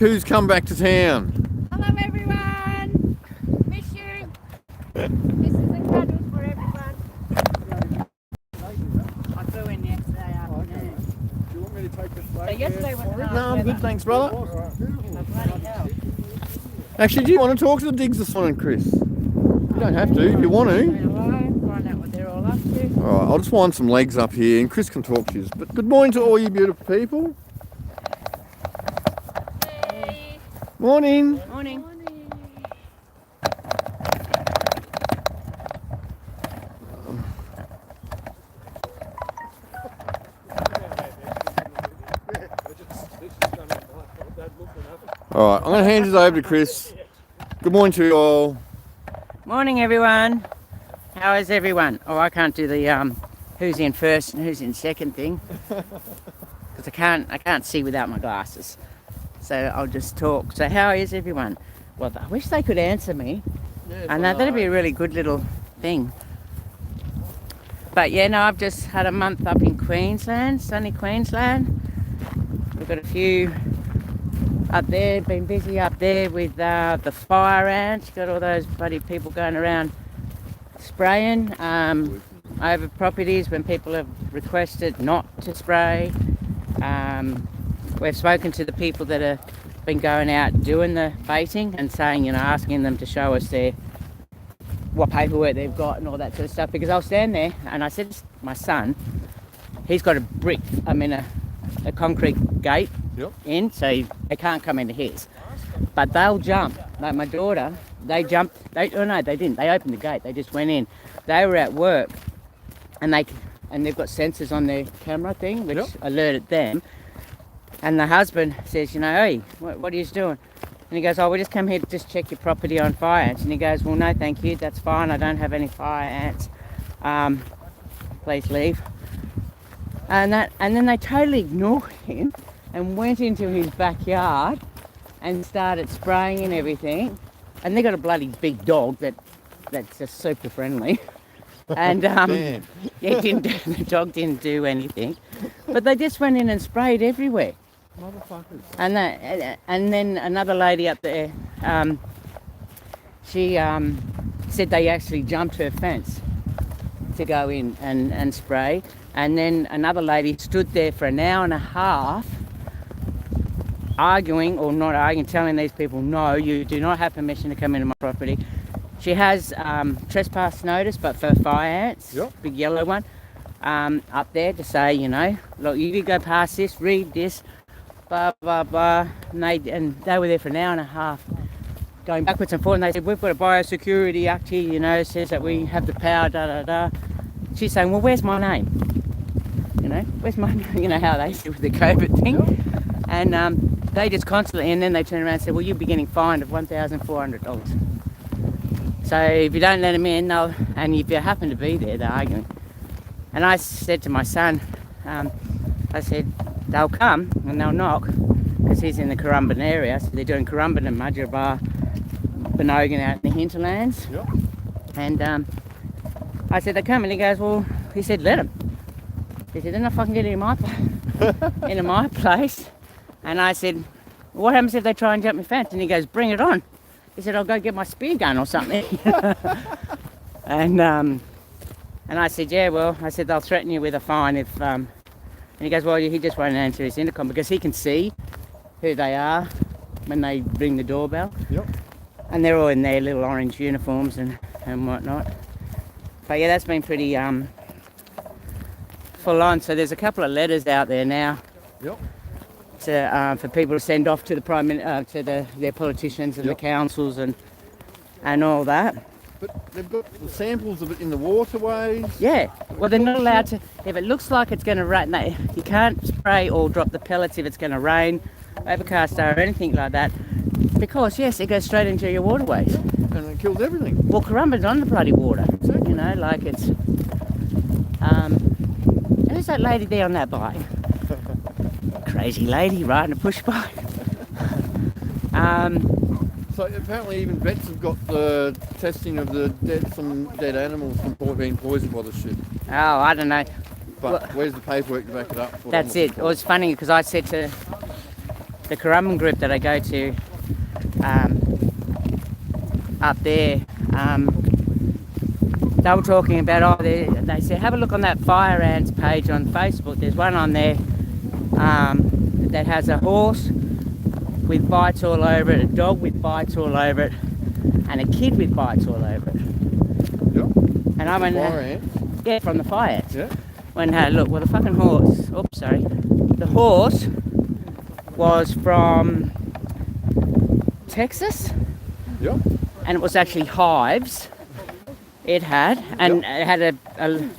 Who's come back to town? Hello everyone! Miss you! This is the cuddles for everyone. I flew in yesterday afternoon. Do you want me to take the flag? So yesterday was nice No, I'm good, weather. thanks, brother. Alright, beautiful. Oh, bloody hell. Actually, do you want to talk to the digs this morning, Chris? You don't have to if you want Say to. hello, find out what they're all up to. Alright, I'll just wind some legs up here and Chris can talk to you. But good morning to all you beautiful people. Hey. Morning. Morning. Alright, I'm going to hand this over to Chris. Good morning to you all. Morning everyone. How is everyone? Oh, I can't do the who's in first and who's in second thing. Because I can't see without my glasses. So I'll just talk. So how is everyone? Well, I wish they could answer me. And that'd be a really good little thing. But yeah, no, I've just had a month up in Queensland, sunny Queensland. We've got a few up there, been busy up there with the fire ants. Got all those bloody people going around spraying over properties when people have requested not to spray. We've spoken to the people that have been going out doing the baiting and saying, you know, asking them to show us what paperwork they've got and all that sort of stuff. Because I'll stand there and I said to my son, he's got a concrete gate in, so they can't come into his. But they'll jump. Like my daughter, they jumped. They didn't. They opened the gate. They just went in. They were at work, and they've got sensors on their camera thing, which alerted them. And the husband says, you know, hey, what are you doing? And he goes, oh, we just come here to just check your property on fire ants. And he goes, well, no, thank you. That's fine. I don't have any fire ants. Please leave. And then they totally ignored him and went into his backyard and started spraying and everything. And they got a bloody big dog that's just super friendly. And the dog didn't do anything. But they just went in and sprayed everywhere. Motherfuckers. And then another lady up there, she said they actually jumped her fence to go in and spray. And then another lady stood there for an hour and a half arguing, or not arguing, telling these people, no, you do not have permission to come into my property. She has trespass notice, but for fire ants, big yellow one, up there to say, you know, look, you could go past this, read this, blah, blah, blah. And they were there for an hour and a half going backwards and forwards. And they said, we've got a biosecurity act here, you know, says that we have the power, da, da, da. She's saying, well, where's my name? You know, where's my, you know, how they do with the COVID thing. And they just constantly, and then they turn around and say, well, you'll be getting fined of $1,400. So if you don't let them in, and if you happen to be there, they're arguing. And I said to my son, I said, they'll come and they'll knock, because he's in the Currumbin area, so they're doing Currumbin and Mudgeeraba, Benogan out in the hinterlands. And I said, they come, and he goes, well, he said, let them. He said, they're not fucking getting into my place. And I said, what happens if they try and jump my fence? And he goes, bring it on. He said, I'll go get my spear gun or something. And I said, yeah, well, I said, they'll threaten you with a fine if, and he goes, well, he just won't answer his intercom because he can see who they are when they ring the doorbell. And they're all in their little orange uniforms and whatnot. But yeah, that's been pretty full on. So there's a couple of letters out there now. For people to send off to the their politicians and the councils and all that. But they've got the samples of it in the waterways. Yeah, well, they're not allowed to. If it looks like it's going to rain, you can't spray or drop the pellets if it's going to rain, overcast day or anything like that, because yes, it goes straight into your waterways. And it kills everything. Well, Currumbin's on the bloody water. Exactly. You know, like it's. And who's that lady there on that bike? Crazy lady riding a push bike. So apparently even vets have got the testing of some dead animals from being poisoned by the shit. Oh, I don't know. But where's the paperwork to back it up? That's it. It was funny because I said to the Currumbin group that I go to up there, they were talking about, they said, have a look on that fire ants page on Facebook. There's one on there that has a horse with bites all over it, a dog with bites all over it, and a kid with bites all over it. Yep. And I went, Fire ants. yeah, from the fire ants. Yeah. Went, hey, look, well, the fucking horse, oops, sorry. The horse was from Texas. Yep. And it was actually hives it had, and it had a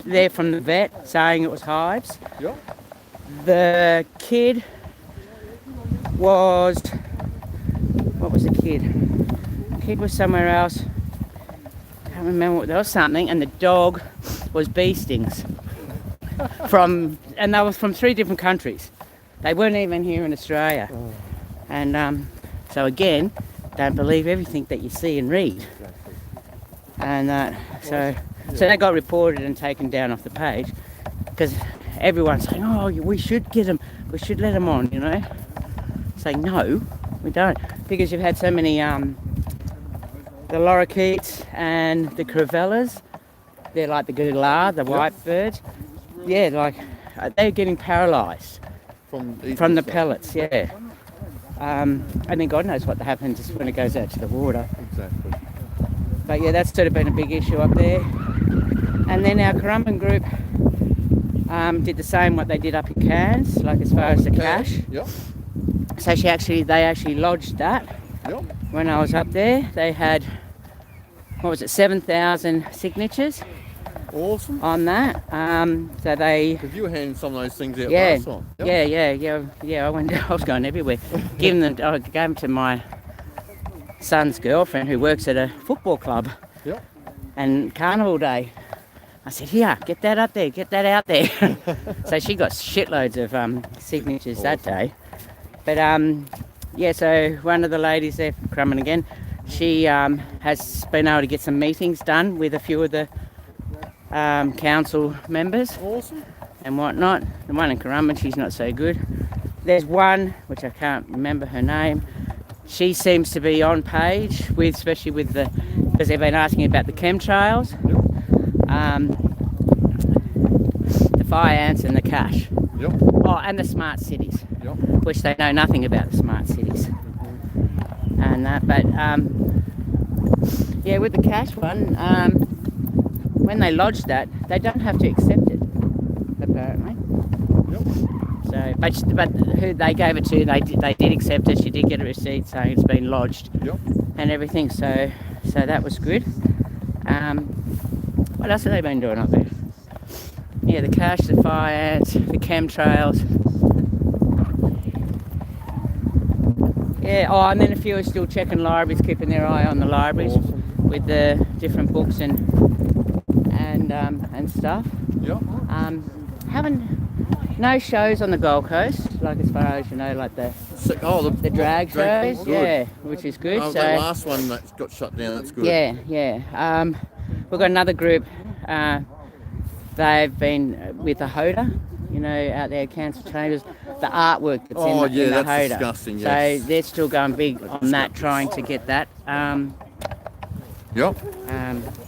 there from the vet saying it was hives. Yep. The kid was, what was the kid? The kid was somewhere else. Can't remember what, there was something, and the dog was bee stings. And they were from 3 different countries. They weren't even here in Australia. Oh. And so again, don't believe everything that you see and read. And so they got reported and taken down off the page because everyone's saying, oh, we should get them, we should let them on, you know. Saying, no, we don't, because you've had so many, the lorikeets and the crevellas, they're like the googler, the white birds. Yeah, like they're getting paralysed from the pellets, yeah. And then God knows what happens when it goes out to the water. Exactly. But yeah, that's sort of been a big issue up there. And then our Currumbin group did the same what they did up in Cairns, like as far as the cash. Yep. So they actually lodged that. Yep. When I was up there. They had, 7,000 signatures. Awesome. On that. So they. Because you were handing some of those things out last time. Yep. Yeah. I was going everywhere. I gave them to my son's girlfriend who works at a football club. Yep. And carnival day, I said, here, get that up there, get that out there. So she got shitloads of signatures that day. But so one of the ladies there from Currumbin again, she has been able to get some meetings done with a few of the council members. Awesome. And whatnot. The one in Currumbin, she's not so good. There's one, which I can't remember her name. She seems to be on page with, especially with because they've been asking about the chemtrails, the fire ants and the cash. Yep. Oh, and the smart cities, Yep. which they know nothing about the smart cities. And that, but with the cash one, when they lodge that, they don't have to accept it, apparently. Yep. So, but who they gave it to, they did accept it. She did get a receipt saying it's been lodged. Yep. And everything. So that was good. What else have they been doing up there? Yeah, the cash, the fire ants, the chemtrails. Yeah. Oh, and then a few are still checking libraries, keeping their eye on the libraries. Awesome. With the different books and stuff. Yep. No shows on the Gold Coast, like as far as you know, like the drag shows, good. which is good. So the last one that got shut down, that's good. Yeah. We've got another group. They've been with the Hoda, you know, out there, council chambers. The artwork that's in the that's Hoda. Disgusting. Yes. So they're still going big on that, trying to get that. Yep.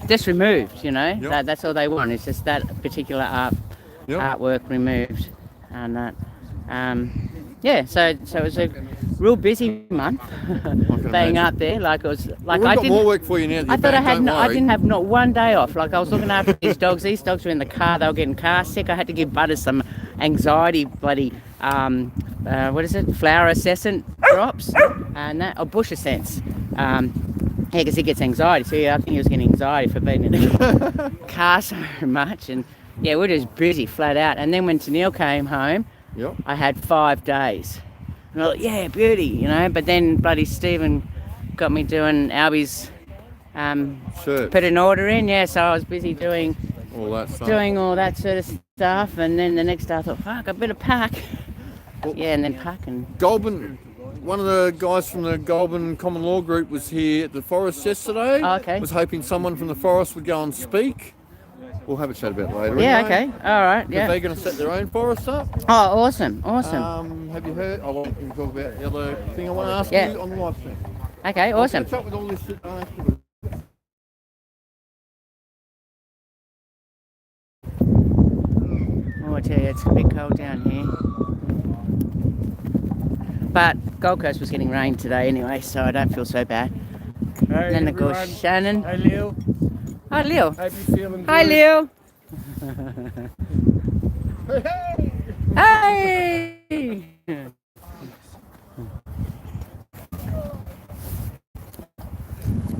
Just removed, you know. Yep. That's all they want. It's just that particular artwork removed, and that. So it was a real busy month being out there. Like it was like We've got more work for you now. I thought I didn't have not one day off. Like I was looking after these dogs. These dogs were in the car. They were getting car sick. I had to give Butters some anxiety bloody flower assessant drops and that, or bush essence. Because he gets anxiety. So I think he was getting anxiety for being in the car so much. And yeah, we're just busy, flat out. And then when Tennille came home, I had 5 days. And I was like, yeah, beauty, you know. But then bloody Stephen got me doing Albie's put an order in. So I was busy doing all that sort of stuff. And then the next day I thought, fuck, I better pack. And then pack and... Goulburn, one of the guys from the Goulburn Common Law Group was here at the forest yesterday. Oh, okay. Was hoping someone from the forest would go and speak. we'll have a chat about it later. Yeah, anyway. okay. All right, They're yeah. going to set their own forest up. Oh, awesome, awesome. Have you heard? I want to talk about the other thing I want to ask Yeah. you on the live stream. Okay, awesome. Catch up with all this shit afterwards. Oh, I tell you, it's a bit cold down here. But Gold Coast was getting rain today anyway, so I don't feel so bad. Hey, And then of course everyone. Shannon. Hey, Leo. Hi, Leo. Hope you're feeling Hi, good. Leo. Hey, hey. Hey.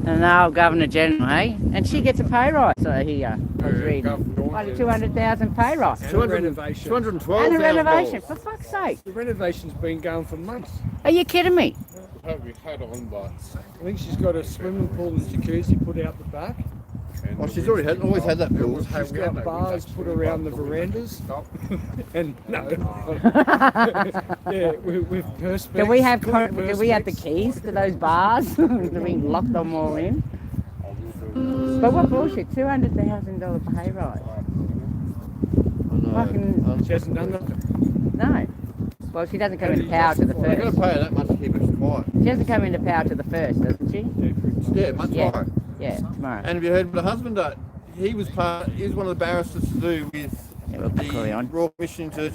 And now Governor General, hey? And she gets a pay rise, I hear. I was reading. Like a 200,000 pay rise. And a renovation. $212,000. And a renovation, for fuck's sake. The renovation's been going for months. Are you kidding me? We've had on, but I think she's got a swimming pool and jacuzzi put out the back. oh, she's always had that built. She's got bars put around the verandas. And no. Yeah, with perspex. Do we have the keys to those bars? Do we lock them all in? But what bullshit? $200,000 pay rise. Fucking She hasn't done nothing. no. Well, she doesn't come into power to the They're going to first. pay her that much to keep us quiet. She doesn't come into power to the first, doesn't she? Yeah, much Yeah. higher. Yeah, tomorrow. And have you heard what the husband did? He was one of the barristers to do with Yeah, we'll carry on. the Royal Commission into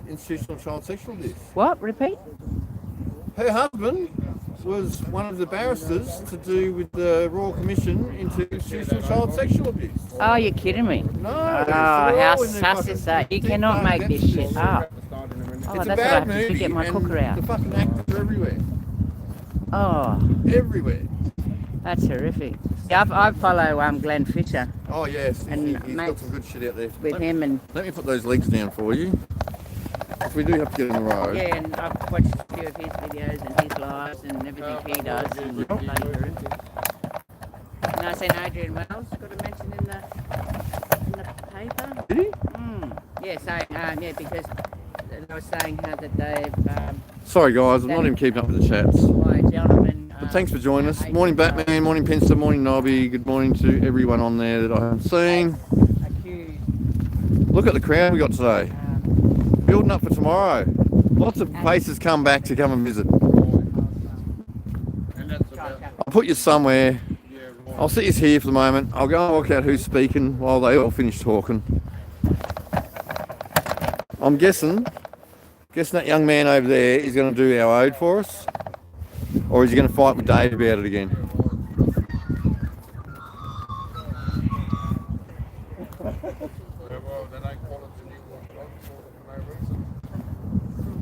institutional child sexual abuse. What? Repeat? Her husband was one of the barristers to do with the Royal Commission into institutional child sexual abuse. Oh, you're kidding me. No. Oh, how sus is that? You cannot make this shit up. Oh, It's that's a what I bad have to movie, get my and cooker out. the fucking actors are everywhere. Oh, Everywhere. that's horrific. Yeah, I follow Glenn Fisher Oh yes, And, he's mate, got some good shit out there. with him and Let me put those legs down for you. If we do have to get in the road. yeah, and I've watched a few of his videos and his lives and everything he does and bloody through. And I seen Adrian Wells got a mention in the paper. Did he? Yeah, saying yeah, because they were saying how that they've Sorry guys, I'm not even keeping up with the chats. why a gentleman. But thanks for joining us. Morning Batman, morning Pinster, morning Nobby. Good morning to everyone on there that I haven't seen. Accused. Look at the crowd we got today. Building up for tomorrow. Lots of places come back to come and visit. I'll put you somewhere. I'll sit you here for the moment. I'll go and work out who's speaking while they all finish talking. I'm guessing that young man over there is going to do our ode for us. Or is he going to fight with Dave about it again?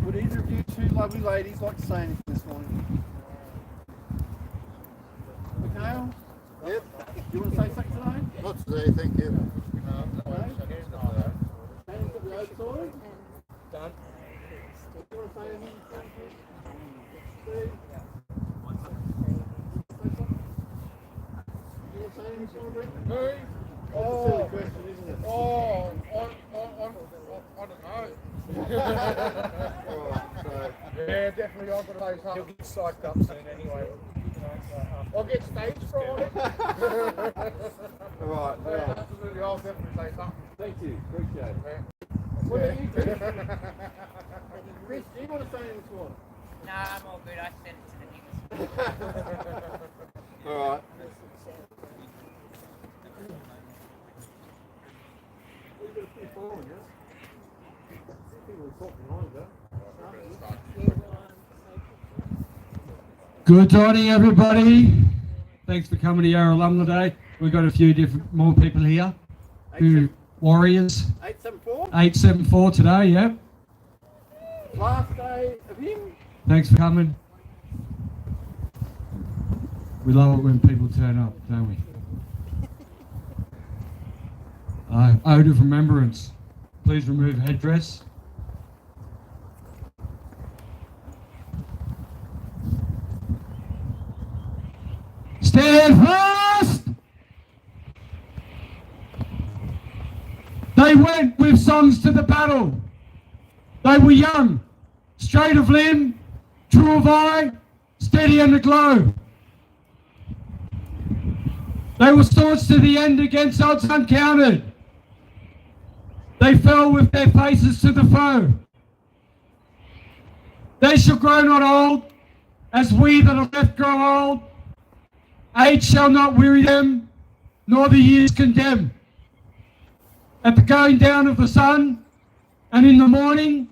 Would either of you two lovely ladies like to say anything this morning? Mikhail? Yep. Do you want to say something today? Not today, thank you. Shane's got the ode sorted? Done. Do you want to say anything? Steve? Me? Oh, question, isn't it? Oh, I don't know. Yeah, definitely I've got to say He'll something. get psyched up soon anyway. I'll get stage fright. Alright, Yeah, absolutely, I'll definitely say something. thank you, appreciate it. Yeah. What about you, Chris? Chris, do you want to say anything this morning? No, I'm all good. I sent it to the niggas. Alright. Good morning, everybody. Thanks for coming to our Alumni Day. We've got a few more people here. Warriors. 874? 874 today, yeah. Last day of him? Thanks for coming. We love it when people turn up, don't we? Ode of remembrance. Please remove headdress. Stand fast! They went with songs to the battle. They were young, straight of limb, true of eye, steady and aglow. They were staunch to the end against odds uncounted. they fell with their faces to the foe. They shall grow not old, as we that are left grow old. Age shall not weary them, nor the years condemn. At the going down of the sun, and in the morning,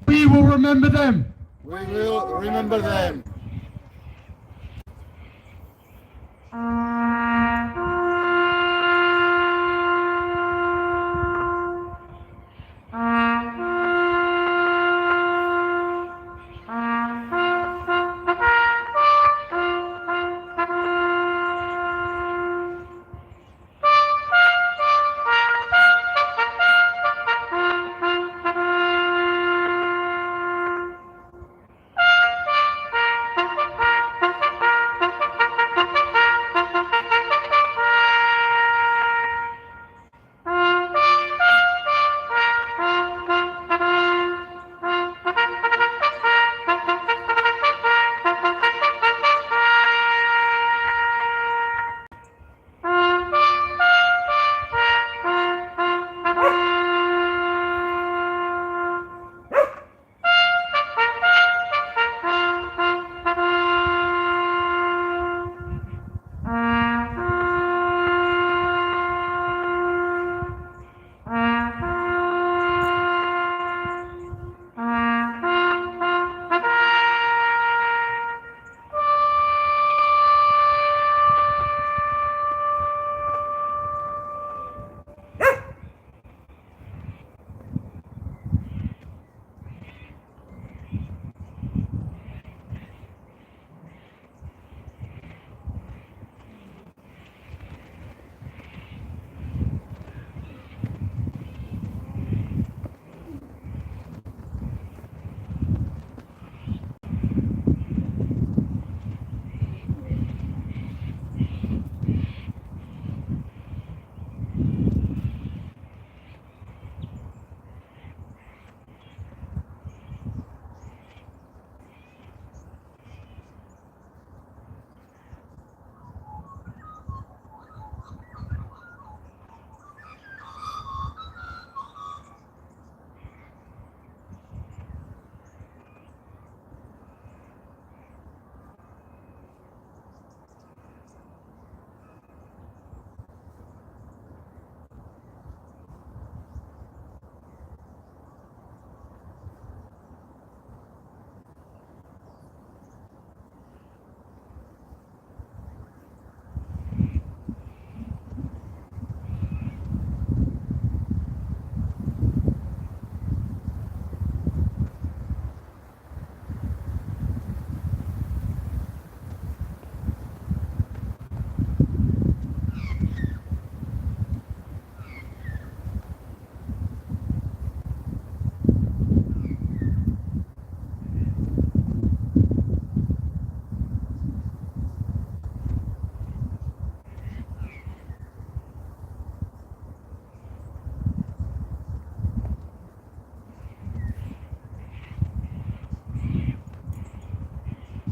we will remember them. We will remember them.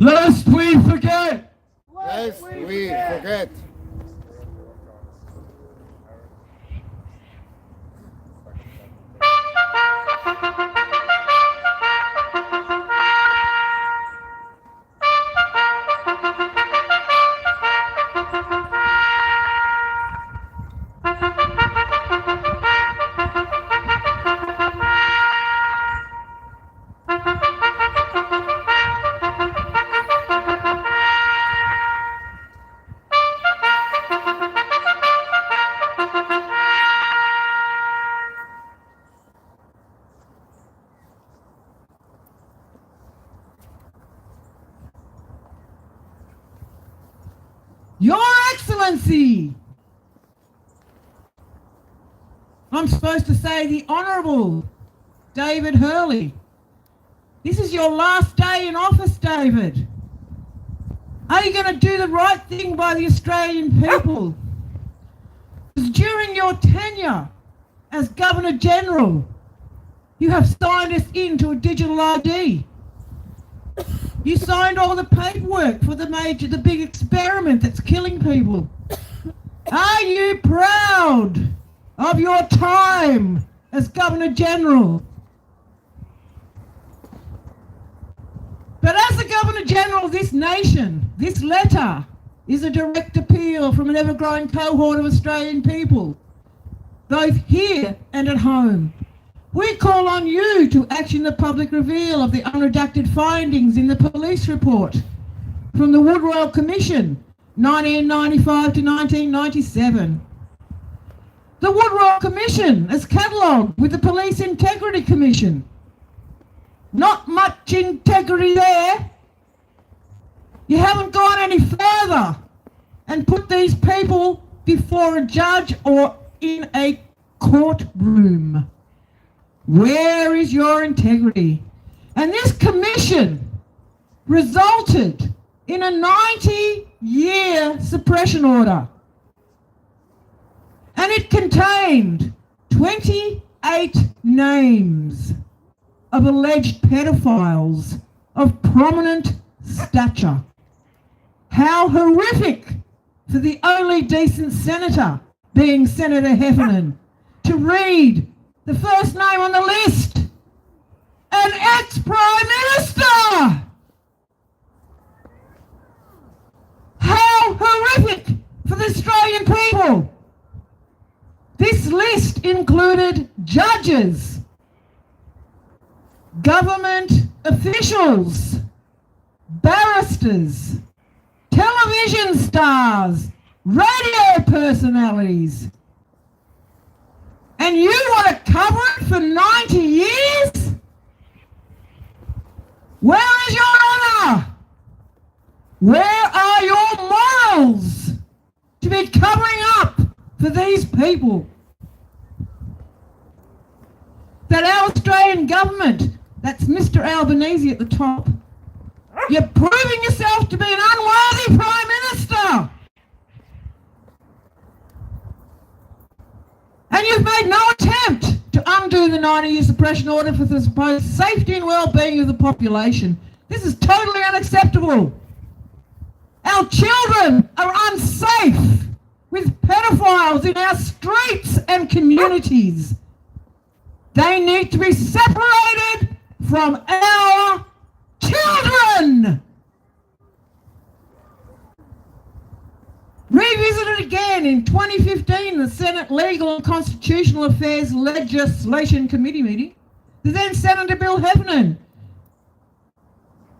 Lest we forget. Lest we forget. Your Excellency! I'm supposed to say the Honourable David Hurley. This is your last day in office, David. Are you going to do the right thing by the Australian people? Because during your tenure as Governor General, you have signed us into a digital ID. You signed all the paperwork for the big experiment that's killing people. Are you proud of your time as Governor General. But as the Governor General of this nation, this letter is a direct appeal from an ever-growing cohort of Australian people, both here and at home. We call on you to action the public reveal of the unredacted findings in the police report from the Wood-Royal Commission, 1995 to 1997. The Wood-Royal Commission is catalogued with the Police Integrity Commission. Not much integrity there. You haven't gone any further and put these people before a judge or in a courtroom. Where is your integrity? And this commission resulted in a 90-year suppression order. And it contained 28 names of alleged pedophiles of prominent stature. How horrific for the only decent senator, being Senator Heffernan, to read the first name on the list, an ex-Prime Minister! How horrific for the Australian people! This list included judges, government officials, barristers, television stars, radio personalities. And you want to cover it for 90 years? Where is your honour? Where are your morals to be covering up for these people? That our Australian government, that's Mr. Albanese at the top, you're proving yourself to be an unworthy Prime Minister. And you've made no attempt to undo the 90-year suppression order for the supposed safety and well-being of the population. This is totally unacceptable. Our children are unsafe with pedophiles in our streets and communities. They need to be separated from our children. Revisited again in 2015, the Senate Legal and Constitutional Affairs Legislation Committee meeting, the then Senator Bill Heffernan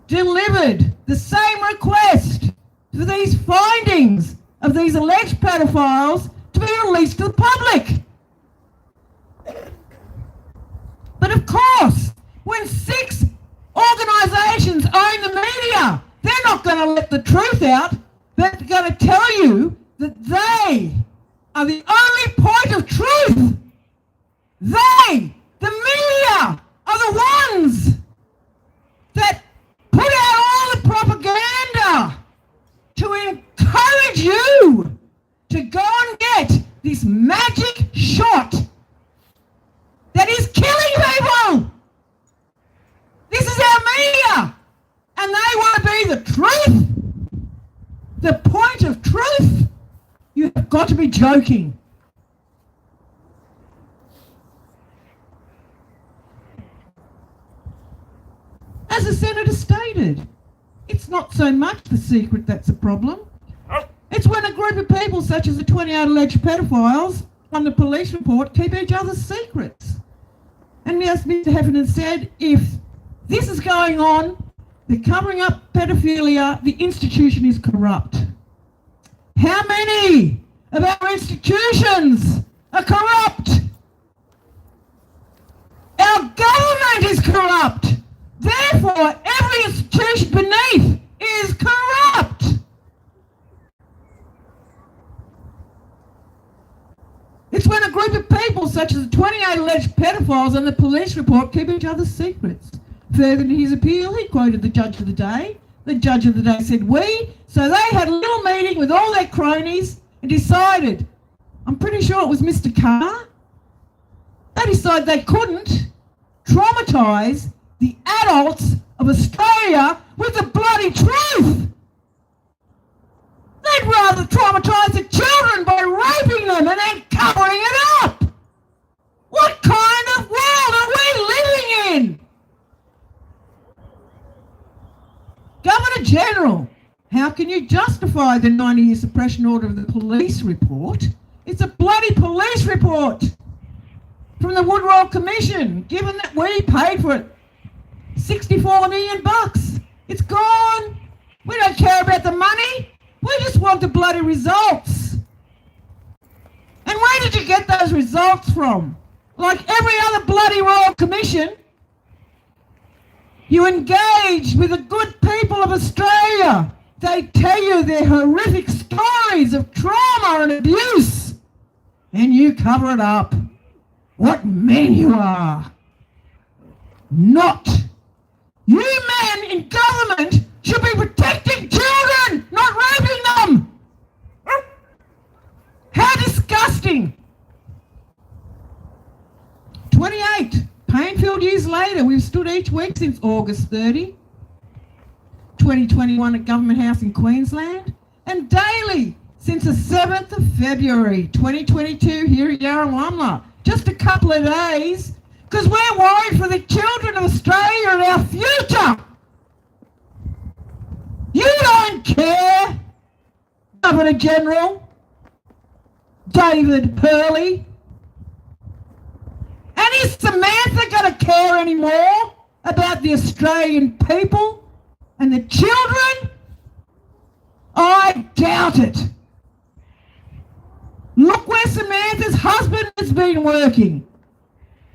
delivered the same request for these findings of these alleged pedophiles to be released to the public. But of course, when 6 organisations own the media, they're not going to let the truth out. They're going to tell you that they are the only point of truth. They, the media, are the ones that put out all the propaganda to encourage you to go and get this magic shot that is killing people. This is our media, and they want to be the truth, the point of truth. You have got to be joking. As the Senator stated, it's not so much the secret that's a problem. It's when a group of people, such as the 28 alleged pedophiles on the police report, keep each other's secrets. And as Mr. Heffernan said, if this is going on, they're covering up pedophilia, the institution is corrupt. How many of our institutions are corrupt? Our government is corrupt. Therefore, every institution beneath is corrupt. It's when a group of people, such as the 28 alleged pedophiles on the police report, keep each other's secrets. Further in his appeal, he quoted the judge of the day. The judge of the day said, so they had a little meeting with all their cronies and decided, I'm pretty sure it was Mr. Carr, they decided they couldn't traumatise the adults of Australia with the bloody truth. They'd rather traumatise the children by raping them and then covering it up. What kind Governor-General, how can you justify the 90-year suppression order of the police report? It's a bloody police report from the Woodrow Commission, given that we paid for it. $64 million. It's gone. We don't care about the money. We just want the bloody results. And where did you get those results from? Like every other bloody Royal Commission, you engage with the good people of Australia. They tell you their horrific stories of trauma and abuse. And you cover it up. What men you are. Not. You men in government should be protecting children, not raping them. How disgusting. 28 pain-filled years later, we've stood each week since August 30, 2021 at Government House in Queensland, and daily since the 7th of February 2022 here at Yarrawamla. Just a couple of days, because we're worried for the children of Australia and our future. You don't care, Governor-General David Hurley. And is Samantha going to care anymore about the Australian people and the children? I doubt it. Look where Samantha's husband has been working,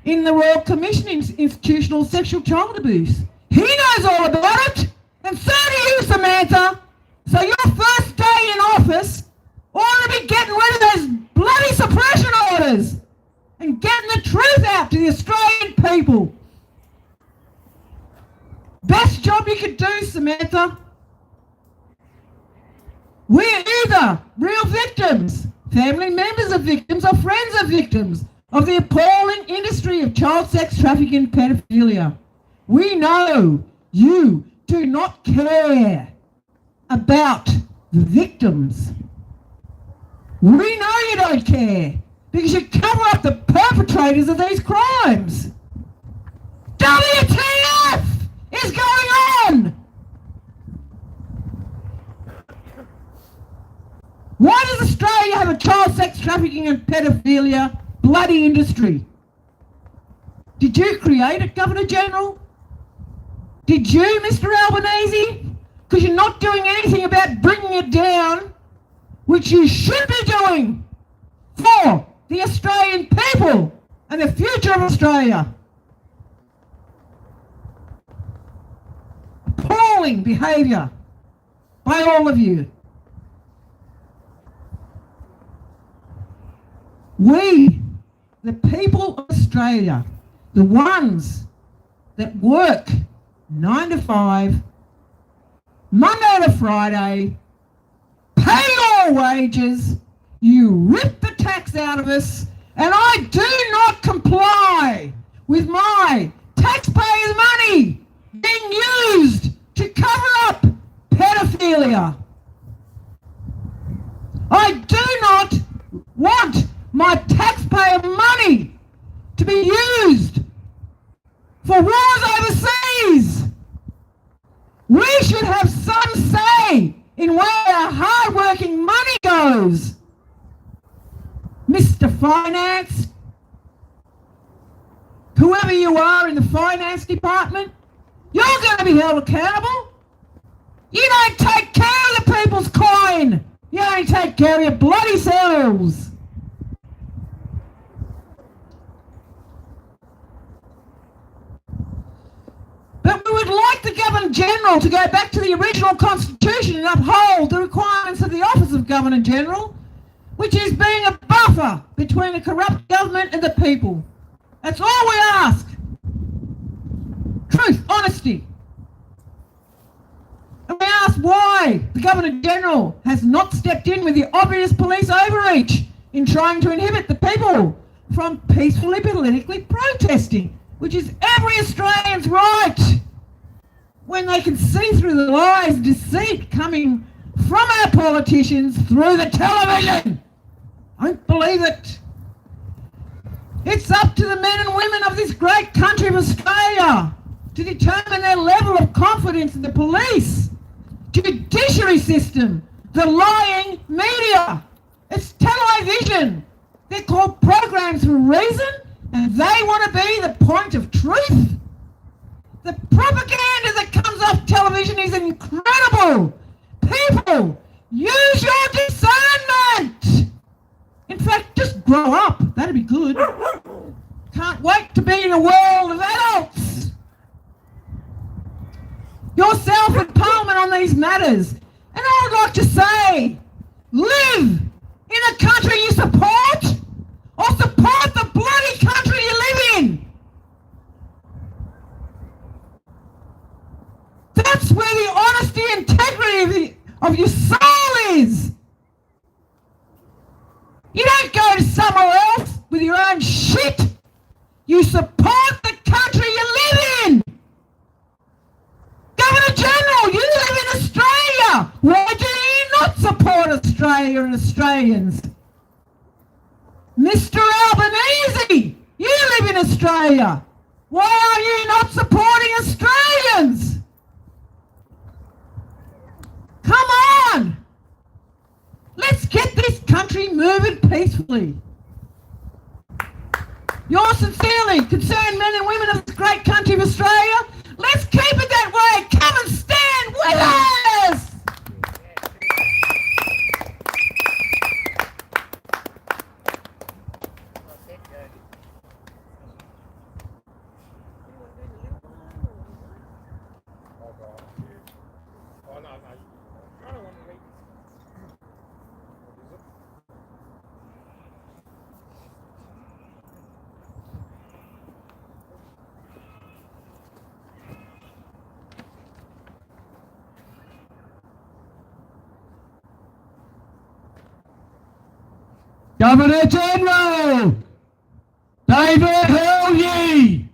in the Royal Commission in Institutional Sexual Child Abuse. He knows all about it, and so do you, Samantha. So your first day in office ought to be getting rid of those bloody suppression orders and getting the truth out to the Australian people. Best job you could do, Samantha. We're either real victims, family members of victims, or friends of victims of the appalling industry of child sex trafficking and pedophilia. We know you do not care about the victims. We know you don't care because you cover up the perpetrators of these crimes. WTF is going on? Why does Australia have a child sex trafficking and pedophilia bloody industry? Did you create it, Governor-General? Did you, Mr. Albanese? Because you're not doing anything about bringing it down, which you should be doing for the Australian people and the future of Australia. Appalling behaviour by all of you. We, the people of Australia, the ones that work 9 to 5, Monday to Friday, pay your wages, you rip the tax out of us, and I do not comply with my taxpayers' money being used to cover up pedophilia. I do not want my taxpayer money to be used for wars overseas. We should have some say in where our hard-working money goes. Mr. Finance, whoever you are in the finance department, you're going to be held accountable. You don't take care of the people's coin. You only take care of your bloody selves. But we would like the Governor-General to go back to the original Constitution and uphold the requirements of the Office of Governor-General, which is being a buffer between a corrupt government and the people. That's all we ask. Truth, honesty. And we ask why the Governor-General has not stepped in with the obvious police overreach in trying to inhibit the people from peacefully politically protesting, which is every Australian's right, when they can see through the lies and deceit coming from our politicians through the television. I don't believe it. It's up to the men and women of this great country of Australia to determine their level of confidence in the police, judiciary system, the lying media. It's television. They're called programs for a reason, and they want to be the point of truth. The propaganda that comes off television is incredible. People, use your discernment. In fact, just grow up. That'd be good. Can't wait to be in a world of adults. Your self-empowerment on these matters. And I would like to say, live in a country you support, or support the bloody country you live in. That's where the honesty and integrity of your soul is. You don't go to somewhere else with your own shit. You support the country you live in. Governor General, you live in Australia. Why do you not support Australia and Australians? Mr. Albanese, you live in Australia. Why are you not supporting Australians? Come on. Let's get this country moving peacefully. Yours sincerely, concerned men and women of this great country of Australia, let's keep it that way. Come and stand with us. Oh, no. I don't want to read. Governor General David Hurley.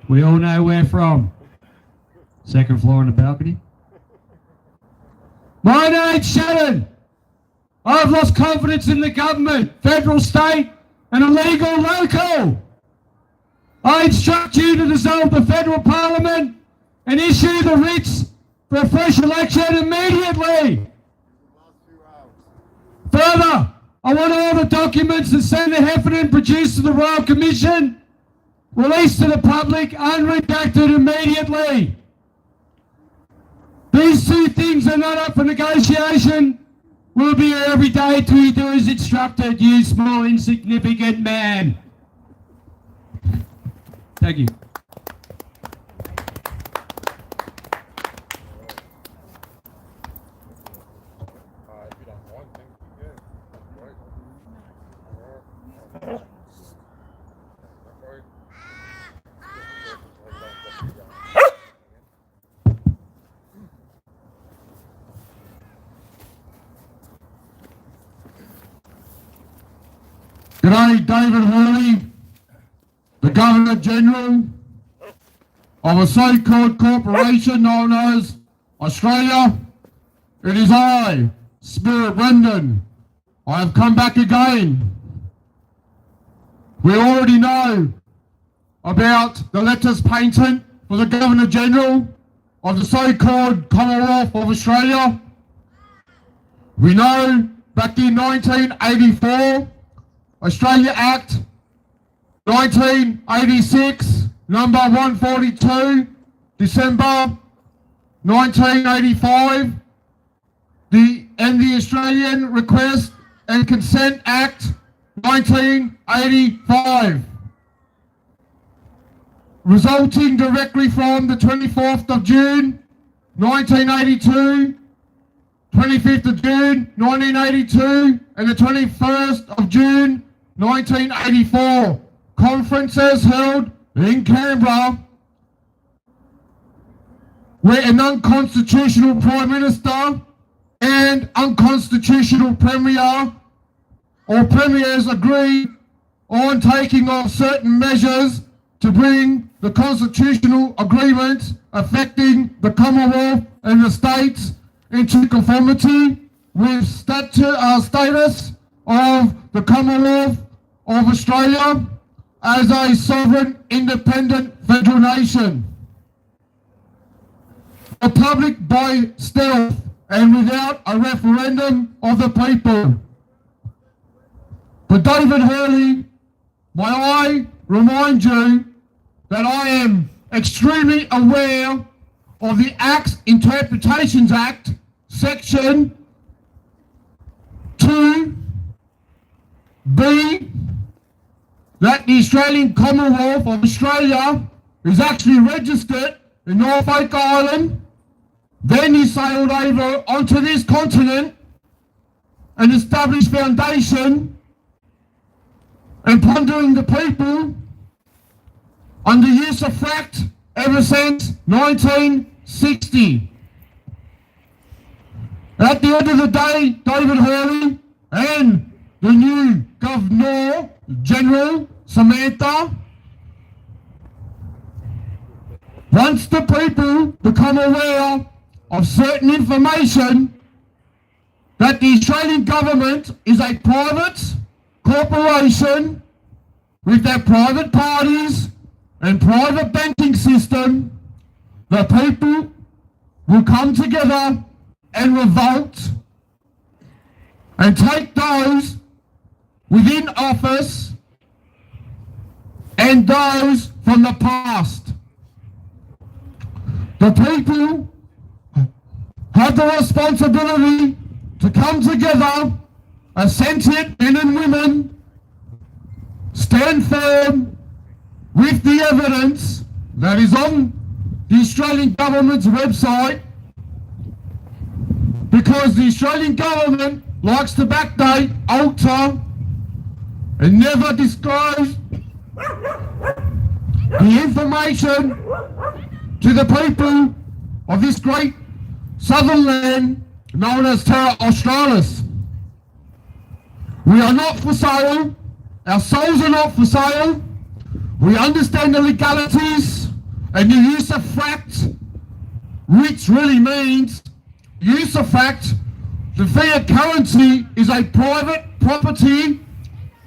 We all know where from. Second floor on the balcony. My name's Shannon. I've lost confidence in the government, federal, state, and illegal local. I instruct you to dissolve the federal parliament and issue the writs for a fresh election immediately. Further, I want all the documents that Senator Heffernan produced to the Royal Commission released to the public unredacted immediately. These two things are not up for negotiation. We'll be here every day till you do as instructed, you small insignificant man. Thank you. If you don't mind, thank you. Yeah, that's great. G'day, David Hurley, the Governor General of a so-called corporation known as Australia. It is I, Spirit Brendan. I have come back again. We already know about the letters patent for the Governor General of the so-called Commonwealth of Australia. We know back in 1984, Australia Act 1986, number 142, December 1985, and the Australian Request and Consent Act 1985, resulting directly from the 24th of June 1982, 25th of June 1982, and the 21st of June 1984, conferences held in Canberra where an unconstitutional Prime Minister and unconstitutional Premier or Premiers agreed on taking of certain measures to bring the constitutional agreements affecting the Commonwealth and the states into conformity with status of the Commonwealth of Australia as a sovereign independent federal nation. for public by stealth and without a referendum of the people. But David Hurley, may I remind you that I am extremely aware of the Acts Interpretations Act, Section 2B, that the Australian Commonwealth of Australia is actually registered in Norfolk Island. Then he sailed over onto this continent and established foundation and plundering the people under use of fact ever since 1960. At the end of the day, David Hurley and the new Governor General Samantha, once the people become aware of certain information that the Australian government is a private corporation with their private parties and private banking system, the people will come together and revolt and take those within office and those from the past. The people have the responsibility to come together as sentient men and women, stand firm with the evidence that is on the Australian government's website, because the Australian government likes to backdate, alter, and never disclose the information to the people of this great southern land known as Terra Australis. We are not for sale. Our souls are not for sale. We understand the legalities and the use of fact, which really means use of fact. The fiat currency is a private property,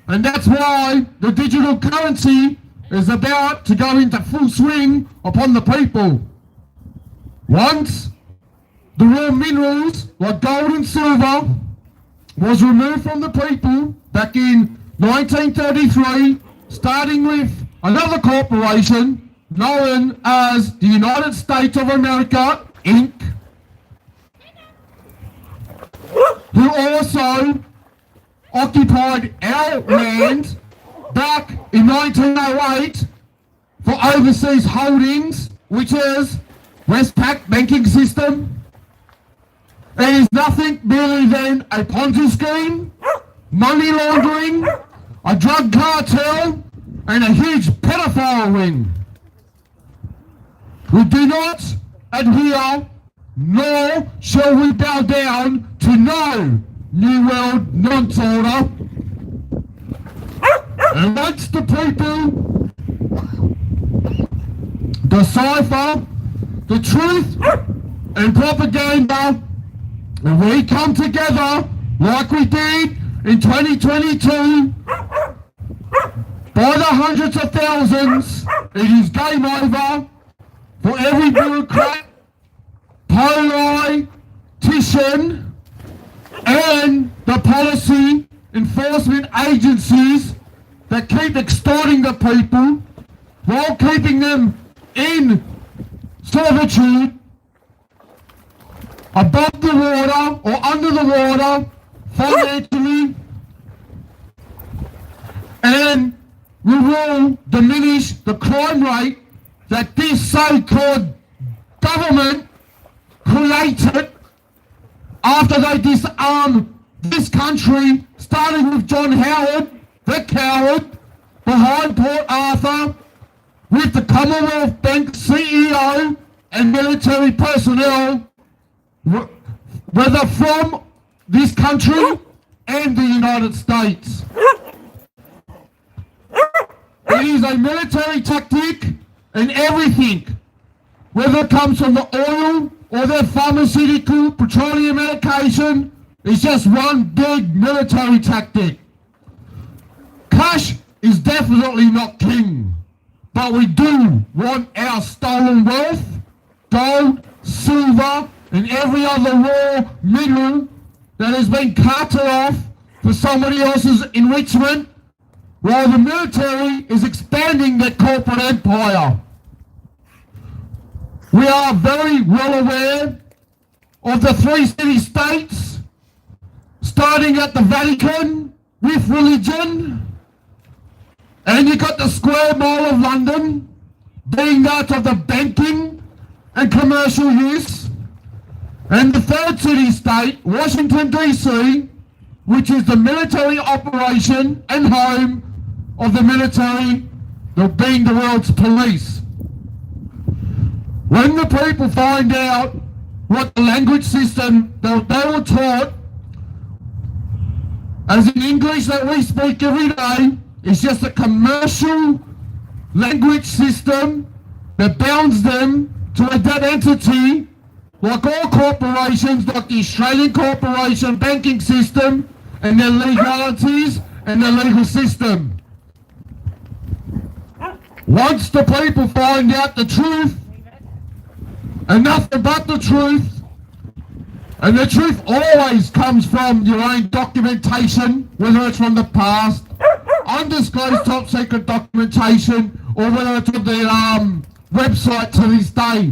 and that's why the digital currency is about to go into full swing upon the people. Once the raw minerals like gold and silver was removed from the people back in 1933, starting with another corporation known as the United States of America, Inc., who also occupied our land back in 1908 for overseas holdings, which is Westpac banking system. It is nothing merely than a Ponzi scheme, money laundering, a drug cartel, and a huge pedophile ring. We do not adhere, nor shall we bow down to no New World nonce order. And once the people decipher the truth and propaganda, and we come together like we did in 2022, by the hundreds of thousands, it is game over for every bureaucrat, politician, and the policy enforcement agencies that keep extorting the people while keeping them in servitude, above the water or under the water financially, and we will diminish the crime rate that this so-called government created after they disarmed this country, starting with John Howard, the coward, behind Port Arthur, with the Commonwealth Bank CEO and military personnel, whether from this country and the United States. It is a military tactic, and everything, whether it comes from the oil or their pharmaceutical petroleum medication, is just one big military tactic. Cash is definitely not king, but we do want our stolen wealth, gold, silver, and every other raw mineral that has been carted off for somebody else's enrichment, while the military is expanding their corporate empire. We are very well aware of the 3 city-states, starting at the Vatican with religion, and you got the square mile of London being that of the banking and commercial use, and the 3rd city-state, Washington DC, which is the military operation and home of the military, being the world's police. When the people find out what the language system that they were taught, as in English that we speak every day, is just a commercial language system that bounds them to a dead entity, like all corporations, like the Australian corporation banking system and their legalities and their legal system. Once the people find out the truth, and nothing but the truth, and the truth always comes from your own documentation, whether it's from the past, undisclosed top secret documentation, or whether it's on the website to this day.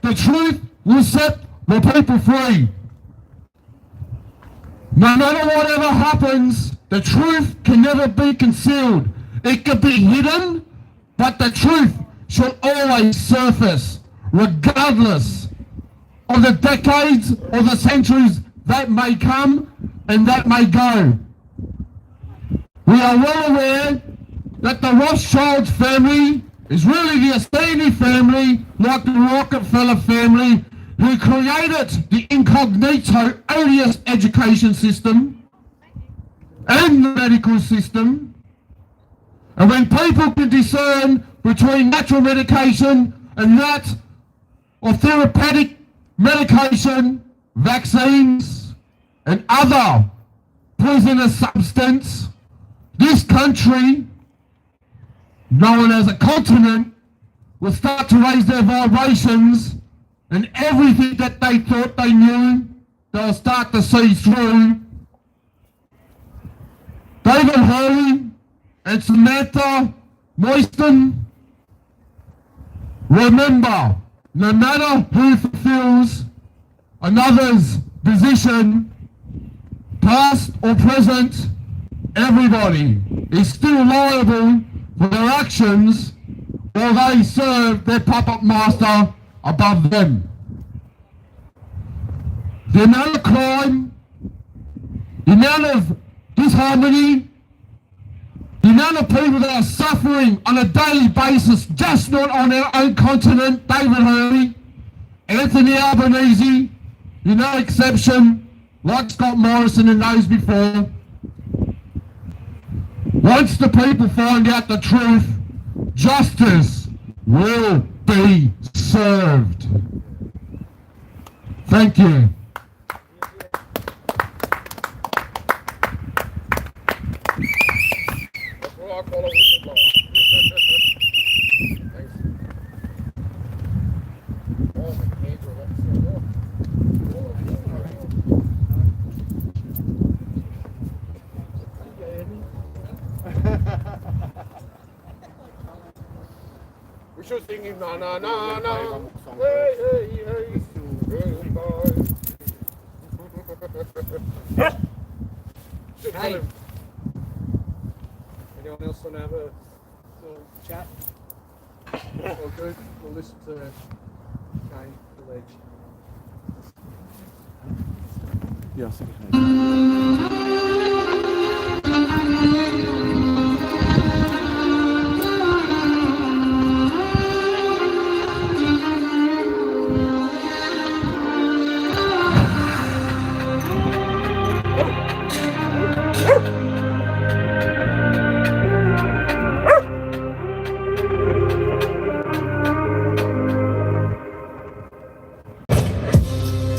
The truth will set the people free. No matter whatever happens, the truth can never be concealed. It can be hidden, but the truth shall always surface, regardless of the decades or the centuries that may come and that may go. We are well aware that the Rothschild family is really the Asani family, like the Rockefeller family, who created the incognito, odious education system and the medical system. And when people can discern between natural medication and that of therapeutic medication, vaccines, and other poisonous substance, this country, known as a continent, will start to raise their vibrations, and everything that they thought they knew, they'll start to see through. David Hurley and Samantha Moyston, remember, no matter who fulfills another's position, past or present, everybody is still liable for their actions while they serve their puppet master above them. The amount of crime, the amount of disharmony, the amount of people that are suffering on a daily basis, just not on our own continent, David Hurley, Anthony Albanese, you're no exception, like Scott Morrison and those before. Once the people find out the truth, justice will be served. Thank you. Well, I call it whistleblower. Thanks. Oh, my hands are like so we should sing him na na na na. Hey hey hey. Hey. Anyone else want to have a little chat? All good. We'll listen to Kane, the ledge. Yeah, I think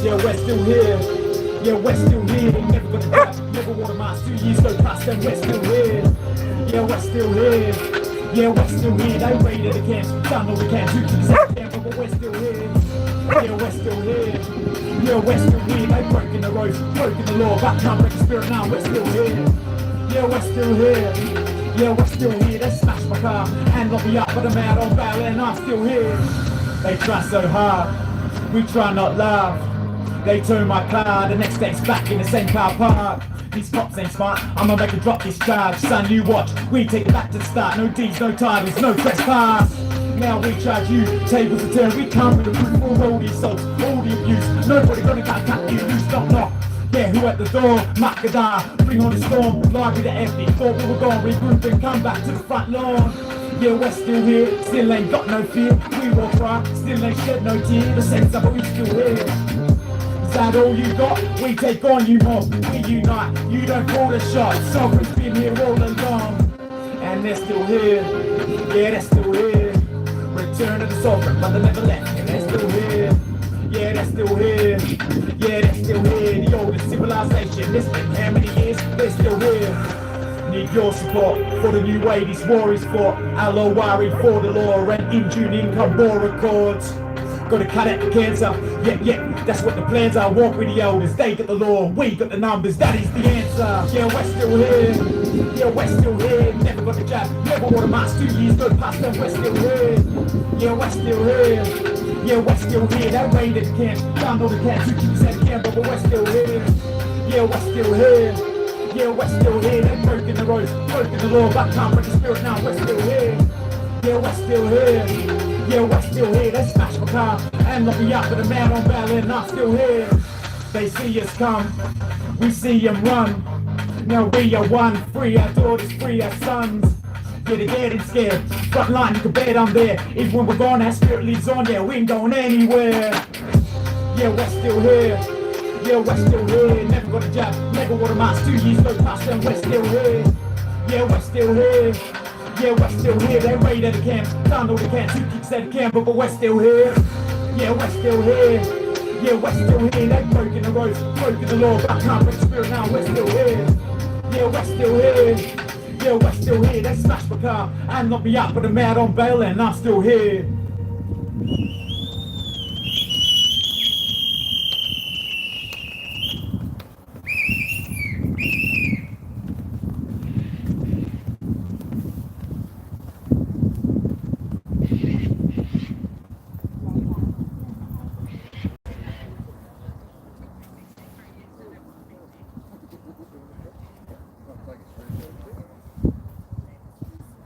Yeah, we're still here. Yeah, we're still here. Never gonna die. Never wanna mask. 2 years go past and we're still here. Yeah, we're still here. Yeah, we're still here. They raided the camps. Done all we can to keep the camp, but we're still here. Yeah, we're still here. Yeah, we're still here. They've broken the roads, broken the law, but can't break the spirit now. We're still here. Yeah, we're still here. Yeah, we're still here. They smashed my car and locked me up, but I'm out on bail and I'm still here. They try so hard, we try not laugh. They turn my car, the next day's back in the same car park. These cops ain't smart, I'ma make a drop this charge. Son, you watch, we take it back to the start. No deeds, no titles, no trespass. Now we charge you, tables are turned. We come with the proof for all the assaults, all the abuse. Nobody gonna cut you loose, knock knock. Yeah, who at the door? Makadar, bring on the storm. Library to empty, thought we were gone. Regroup and come back to the front lawn. Yeah, we're still here, still ain't got no fear. We walk right, still ain't shed no tear. The sense of it, we still here. Is that all you got? We take on you more, we unite. You don't call the shots, sovereign's been here all along. And they're still here, yeah, they're still here. Return of the sovereign, but they never left, and they're still here. Yeah, they're still here, yeah, they're still here. The oldest civilization, this been how many years? They're still here. Need your support for the new way these war is fought. Alawari for the law and in June income war accords. Gotta cut out the cancer, yeah, that's what the plans are. Walk with the elders, they got the law, we got the numbers, that is the answer. Yeah, we're still here, yeah, we're still here. Never got the jab, never wore a mask, 2 years go past and we're still here. Yeah, we're still here, yeah, we're still here. That rain that can't, found all the cats who keep saying can, but we're still here. Yeah, we're still here. Yeah, we're still here. They've broken the roads, broken the law, but can't break the spirit now. We're still here. Yeah, we're still here. Yeah, we're still here. They smashed my car and locked me up with a man on bail, and I'm still here. They see us come, we see them run. Now we are one, free our daughters, free our sons. Yeah, they're getting scared. Front line, you can bet I'm there. Even when we're gone, our spirit lives on. Yeah, we ain't going anywhere. Yeah, we're still here. Yeah, we're still here. Never got a job, never wore a mask. 2 years go past and we're still here. Yeah, we're still here. Yeah, we're still here. They raided the camp, found all the camps. Who keeps that camp, but we're still here. Yeah, we're still here. Yeah, we're still here. They've broken the roads, broken the law, but I can't break the spirit now. We're still here. Yeah, we're still here. Yeah, we're still here. They smashed my car and locked me up, but I'm out on bail, and I'm still here.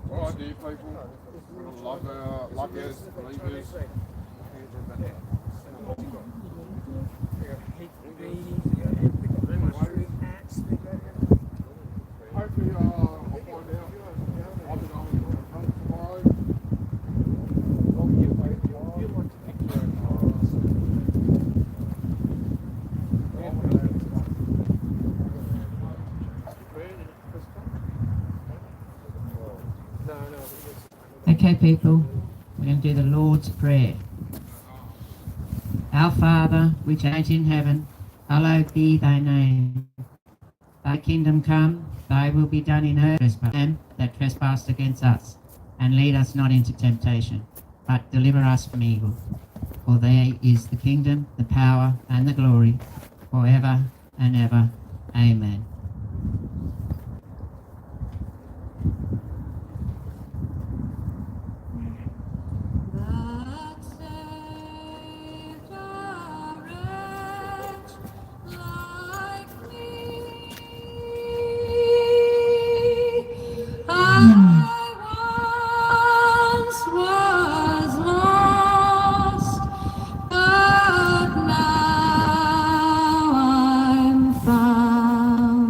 All right, dear people, lovers, believers. Hopefully, I'll find out. I'll be going tomorrow. Okay, people, we're going to do the Lord's Prayer. Our Father, which art in heaven, hallowed be thy name. Thy kingdom come, thy will be done in earth as them that trespass against us. And lead us not into temptation, but deliver us from evil. For there is the kingdom, the power, and the glory, forever and ever. Amen. Found.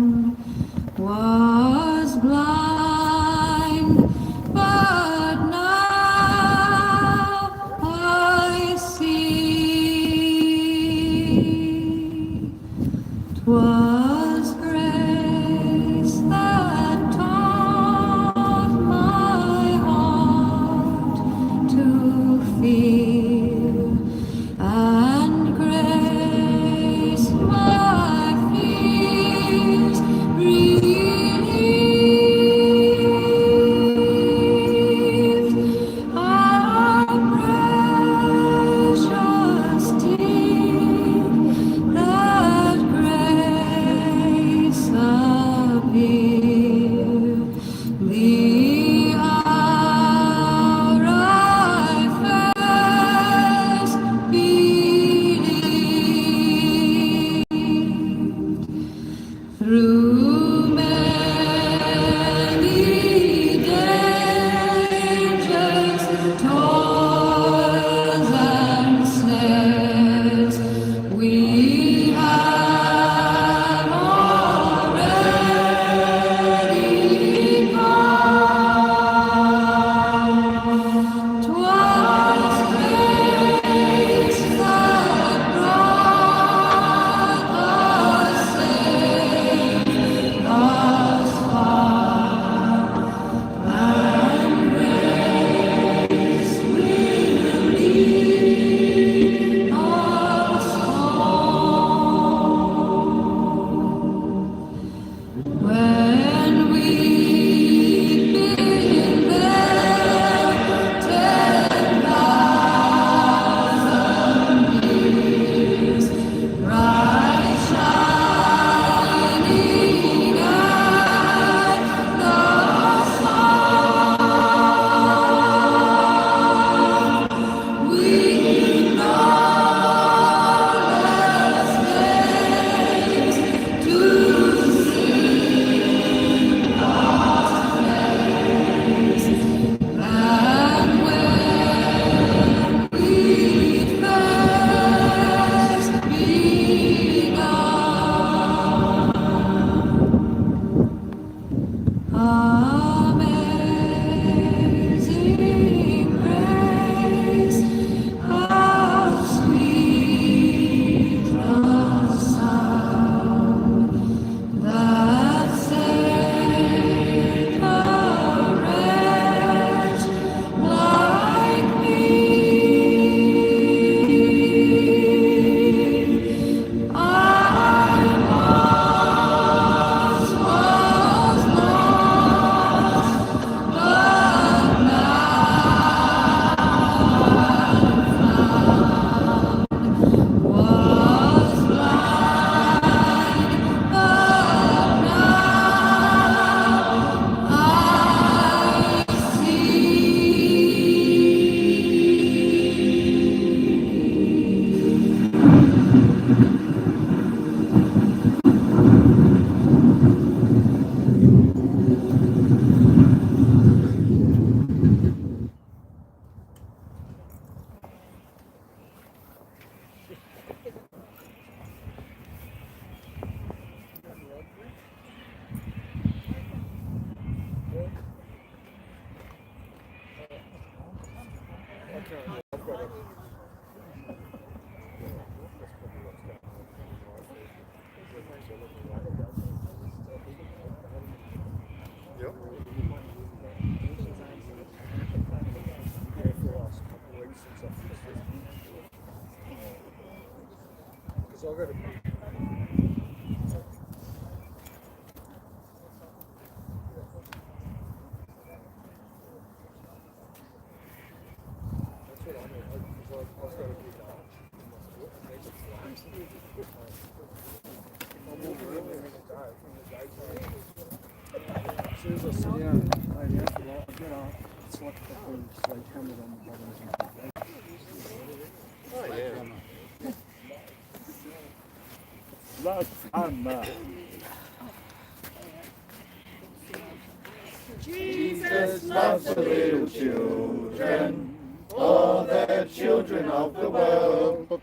Jesus loves the little children, all the children of the world.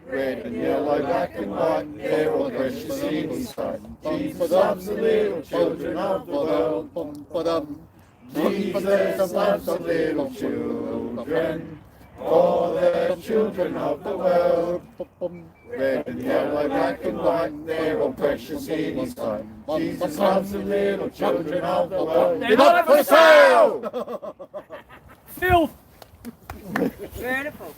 Red and yellow, black and white, they're all precious in His sight. Jesus loves the little children of the world. Jesus loves the little children, all the children of the world. Red and yellow, black and white, they're all precious in His sight. Jesus loves the little children of the world. They're not for sale! Filth! Beautiful.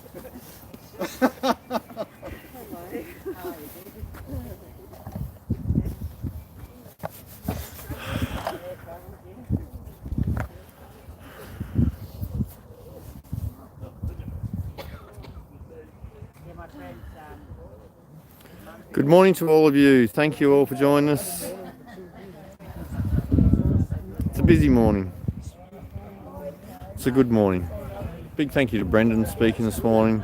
Good morning to all of you. Thank you all for joining us. It's a busy morning. It's a good morning. Big thank you to Brendan speaking this morning.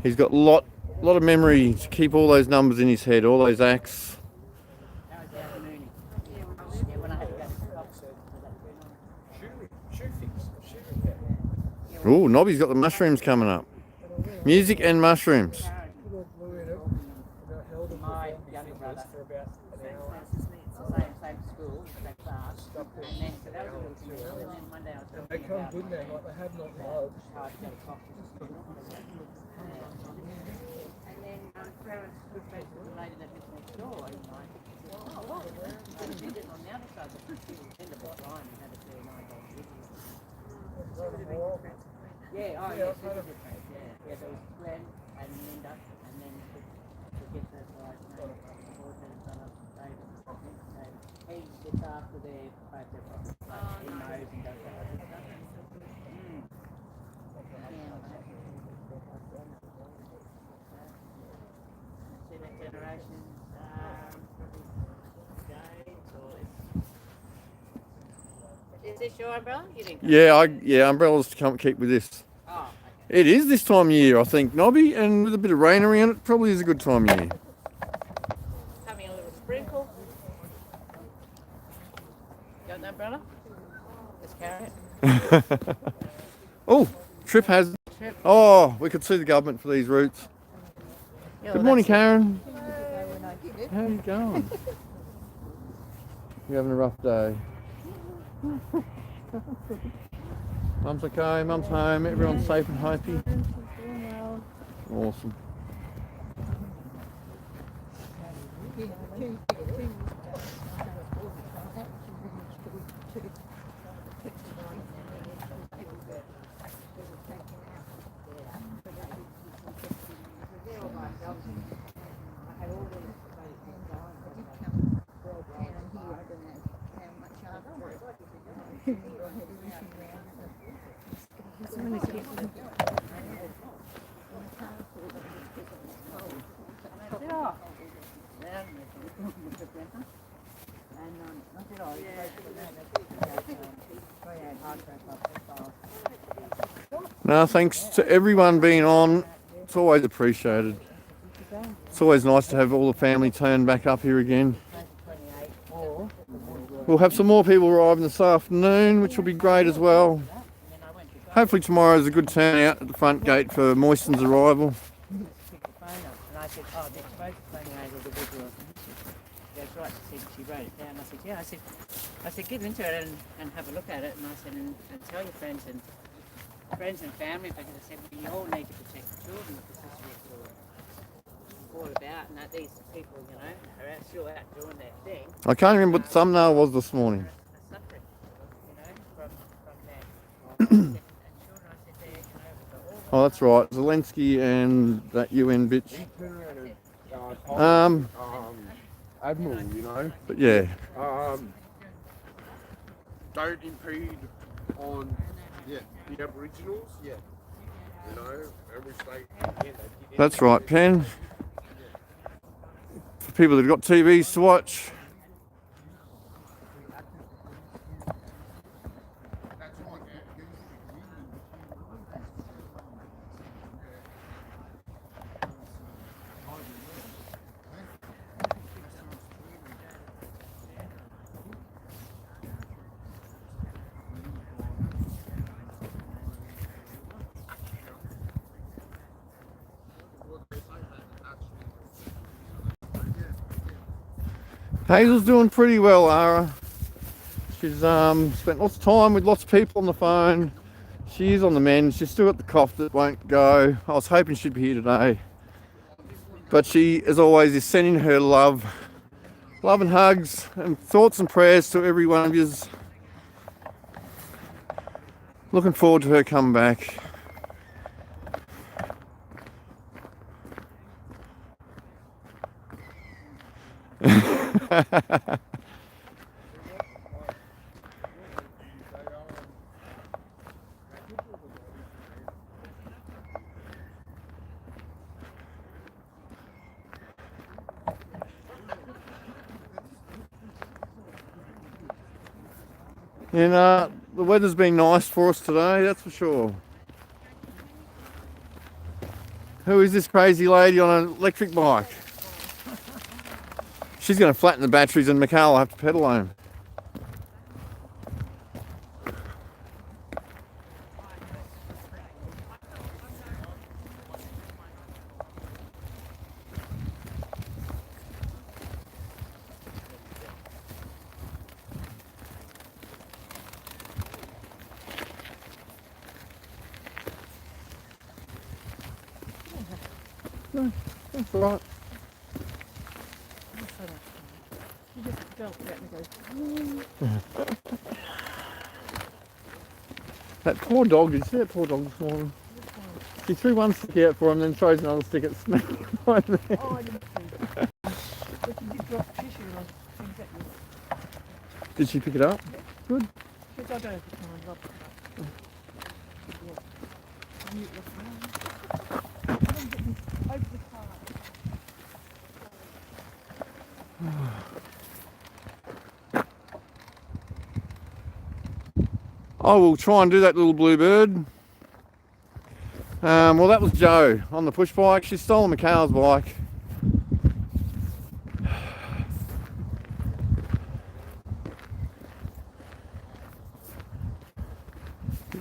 He's got a lot of memory to keep all those numbers in his head, all those acts. Oh, Nobby's got the mushrooms coming up. Music and mushrooms. my younger brother, same class as me, it's the same school, same class, and then, so that was a little thing, and then one day I was They talking come about good now, like they have not loved. how to go to coffee to school. And then parents good friends with the lady that lives next door, and like, oh, what? And she did on the other side, but she was end of the line and had a fair night. Yeah, oh yeah, super good friends, yeah. Yeah, there was Glenn and Linda, and then to get the guy's name, David. He gets after their both their property. He knows and does that other stuff. See that generation's probably James or is this your umbrella? You didn't come. Yeah, umbrellas to come keep with this. Oh, okay. It is this time of year, I think, Nobby, and with a bit of rain around it, probably is a good time of year. Having a little sprinkle. Got an umbrella? Let's carry it. Oh, Trip has. Trip. Oh, we could see the government for these routes. Yeah, Good well, morning, that's it. Karen. How are you going? You having a rough day? Mum's okay, Mum's home, everyone's safe and happy. Awesome. No, thanks to everyone being on. It's always appreciated. It's always nice to have all the family turn back up here again. We'll have some more people arriving this afternoon, which will be great as well. Hopefully tomorrow is a good turnout at the front gate for Moiston's arrival. And I said, oh, they're supposed to phone you over the video. That's right, she wrote it down. I said, yeah, I said, get into it and have a look at it. And I said, and tell your friends and family, because I said, we all need to protect the children, because this is what it's all about, and that these people, you know, are still out doing their thing. I can't remember what the thumbnail was this morning. Are suffering, you know, from that. Oh, that's right, Zelensky and that UN bitch. Admiral, you know. But yeah, Don't impede on the Aboriginals. Yeah. You know, and we stay. that's right, Pen. For people that've got TVs to watch. Hazel's doing pretty well, Ara. She's spent lots of time with lots of people on the phone. She is on the mend. She's still got the cough that won't go. I was hoping she'd be here today. But she, as always, is sending her love and hugs and thoughts and prayers to every one of you. Looking forward to her coming back. And the weather's been nice for us today, that's for sure. Who is this crazy lady on an electric bike? She's going to flatten the batteries and Mikhail will have to pedal home. That's all right. You just felt that and go, That poor dog, did you see that poor dog this morning? She threw one stick out for him, then throws another stick at Smith right there. oh, I didn't see. But you did drop tissue on exactly. Did she pick it up? Good. Because I don't have the time, love it. Yeah. Mute your phone. I'm getting over the car. I will try and do that little bluebird. Well, that was Jo on the push bike. She's stolen Mikhail's bike.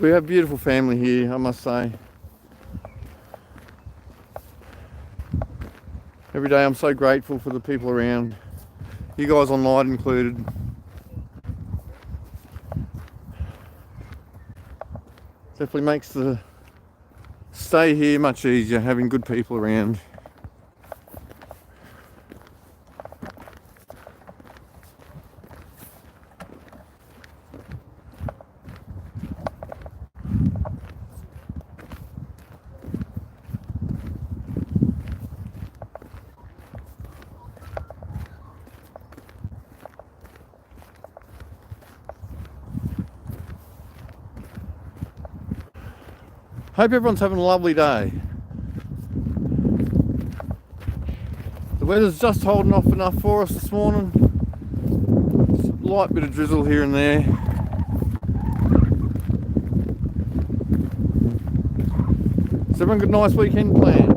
We have a beautiful family here, I must say. Every day I'm so grateful for the people around. You guys online included. Definitely makes the stay here much easier, having good people around. Hope everyone's having a lovely day. The weather's just holding off enough for us this morning. Just a light bit of drizzle here and there. Has everyone got a nice weekend planned?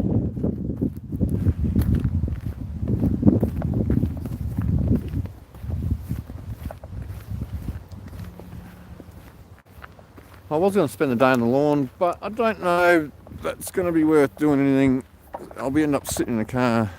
I was going to spend the day on the lawn, but I don't know if that's going to be worth doing anything. I'll be ending up sitting in the car.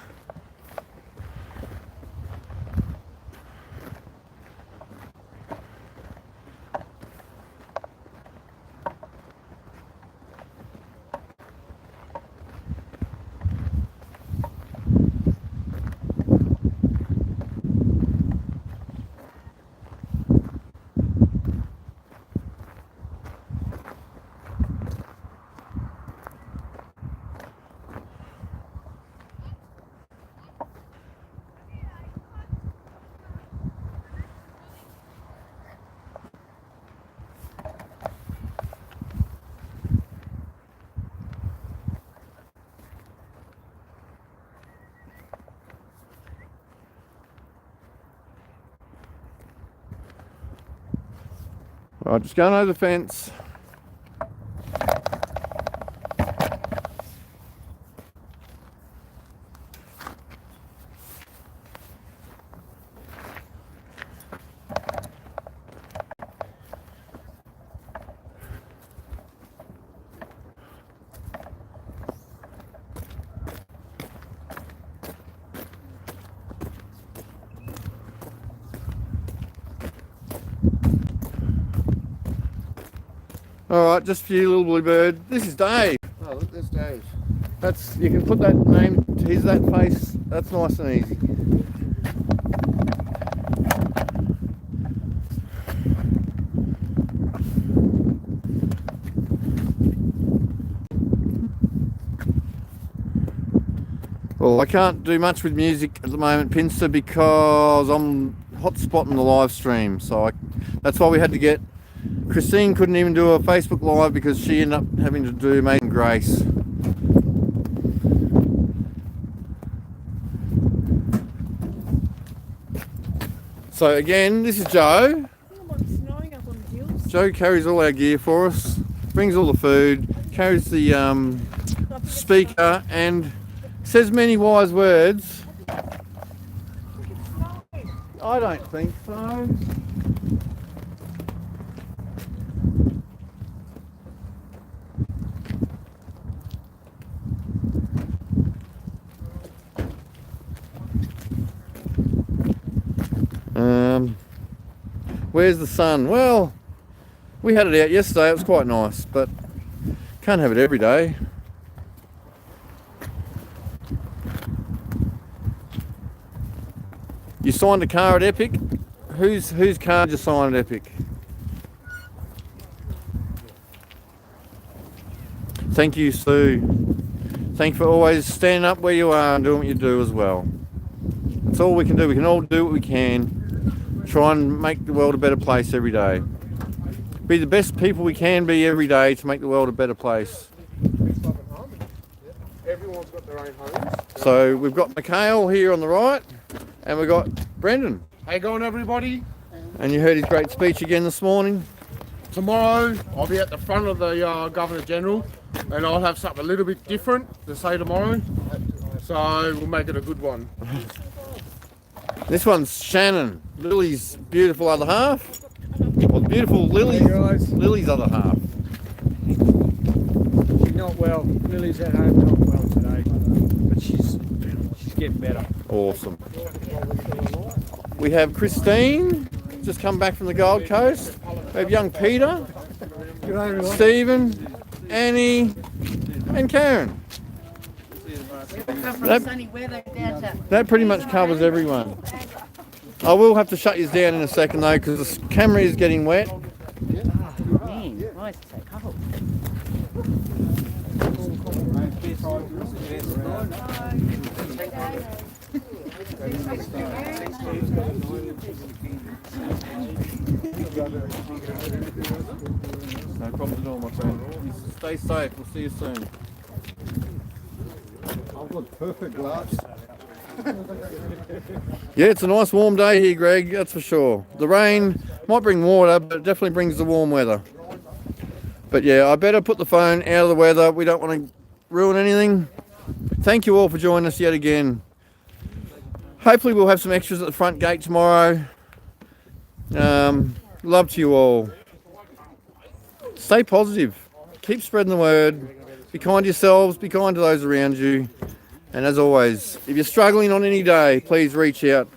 Right, just going over the fence. Alright, just for you, little bluebird. This is Dave. Oh, look, there's Dave. That's, you can put that name to his, that face. That's nice and easy. Well, I can't do much with music at the moment, Pinster, because I'm hotspotting the live stream. So that's why we had to get... Christine couldn't even do a Facebook Live because she ended up having to do Amazing Grace. So again, this is Jo. Jo carries all our gear for us, brings all the food, carries the speaker and says many wise words. I don't think so. Where's the sun? Well, we had it out yesterday, it was quite nice, but can't have it every day. You signed a car at Epic. Whose car did you sign at Epic? Thank you, Sue. Thank you for always standing up where you are and doing what you do as well. That's all we can do. We can all do what we can. Try and make the world a better place every day. Be the best people we can be every day to make the world a better place. Everyone's got their own homes. So we've got Mikhail here on the right, and we've got Brendan. How you going, everybody? And you heard his great speech again this morning. Tomorrow, I'll be at the front of the Governor General, and I'll have something a little bit different to say tomorrow. So we'll make it a good one. This one's Shannon, Lily's beautiful other half. Well, beautiful Lily's other half. Not well. Lily's at home not well today, but she's getting better. Awesome. We have Christine, just come back from the Gold Coast. We have young Peter, Stephen, Annie, and Karen. That pretty much covers everyone. I will have to shut you down in a second though, because the camera is getting wet. Man, why is it so cold? No problems at all, my friend. You stay safe. We'll see you soon. I've got perfect glass. Yeah, it's a nice warm day here, Greg, that's for sure. The rain might bring water, but it definitely brings the warm weather. But yeah, I better put the phone out of the weather. We don't want to ruin anything. Thank you all for joining us yet again. Hopefully we'll have some extras at the front gate tomorrow. Love to you all. Stay positive. Keep spreading the word. Be kind to yourselves. Be kind to those around you. And as always, if you're struggling on any day, please reach out.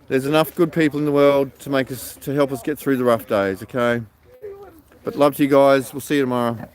There's enough good people in the world to help us get through the rough days, okay? But love to you guys. We'll see you tomorrow.